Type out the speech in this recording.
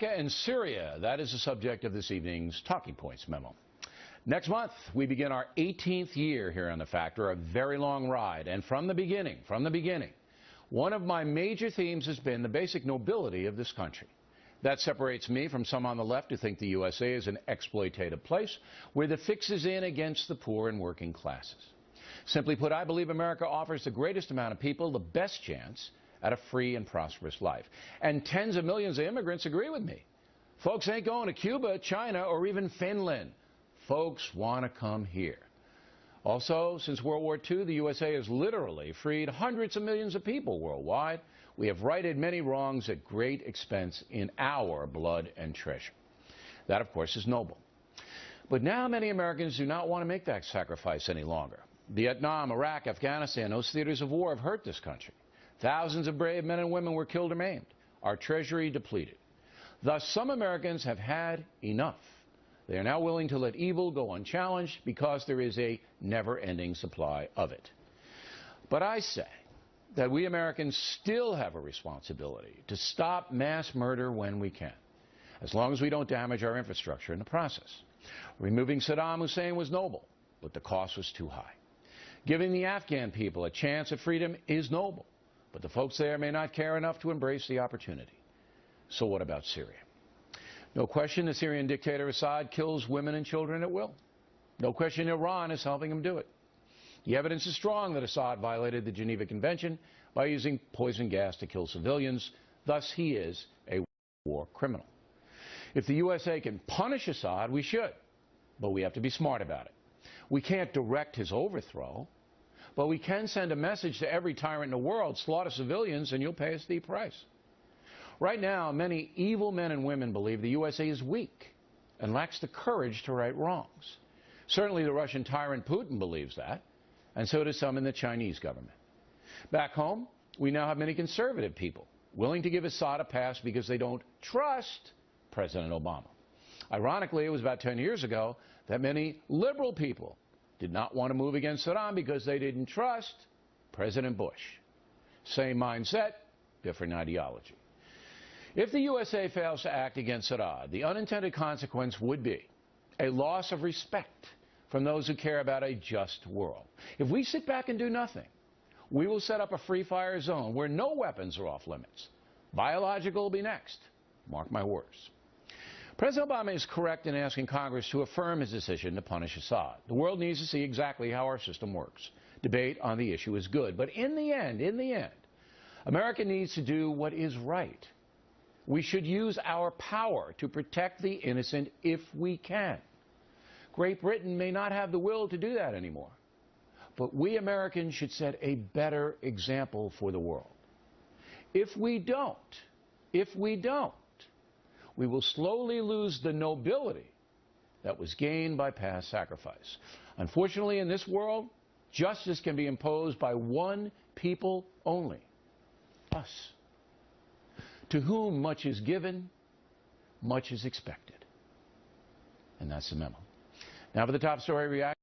America and Syria. That is the subject of this evening's Talking Points memo. Next month, we begin our 18th year here on The Factor, a very long ride. And from the beginning, one of my major themes has been the basic nobility of this country. That separates me from some on the left who think the USA is an exploitative place where the fix is in against the poor and working classes. Simply put, I believe America offers the greatest amount of people the best chance at a free and prosperous life. And tens of millions of immigrants agree with me. Folks ain't going to Cuba, China, or even Finland. Folks want to come here. Also, since World War II, the USA has literally freed hundreds of millions of people worldwide. We have righted many wrongs at great expense in our blood and treasure. That, of course, is noble. But now many Americans do not want to make that sacrifice any longer. Vietnam, Iraq, Afghanistan, those theaters of war have hurt this country. Thousands of brave men and women were killed or maimed. Our treasury depleted. Thus, some Americans have had enough. They are now willing to let evil go unchallenged because there is a never-ending supply of it. But I say that we Americans still have a responsibility to stop mass murder when we can, as long as we don't damage our infrastructure in the process. Removing Saddam Hussein was noble, but the cost was too high. Giving the Afghan people a chance at freedom is noble, but the folks there may not care enough to embrace the opportunity. So what about Syria? No question the Syrian dictator Assad kills women and children at will. No question Iran is helping him do it. The evidence is strong that Assad violated the Geneva Convention by using poison gas to kill civilians. Thus, he is a war criminal. If the USA can punish Assad, we should, but we have to be smart about it. We can't direct his overthrow, but we can send a message to every tyrant in the world: slaughter civilians and you'll pay a steep price. Right now, many evil men and women believe the USA is weak and lacks the courage to right wrongs. Certainly the Russian tyrant Putin believes that, and so do some in the Chinese government. Back home, we now have many conservative people willing to give Assad a pass because they don't trust President Obama. Ironically, it was about 10 years ago that many liberal people did not want to move against Saddam because they didn't trust President Bush. Same mindset, different ideology. If the USA fails to act against Saddam, the unintended consequence would be a loss of respect from those who care about a just world. If we sit back and do nothing, we will set up a free-fire zone where no weapons are off limits. Biological will be next. Mark my words. President Obama is correct in asking Congress to affirm his decision to punish Assad. The world needs to see exactly how our system works. Debate on the issue is good, but in the end, America needs to do what is right. We should use our power to protect the innocent if we can. Great Britain may not have the will to do that anymore, but we Americans should set a better example for the world. If we don't, we will slowly lose the nobility that was gained by past sacrifice. Unfortunately, in this world, justice can be imposed by one people only: us. To whom much is given, much is expected. And that's the memo. Now for the top story reaction.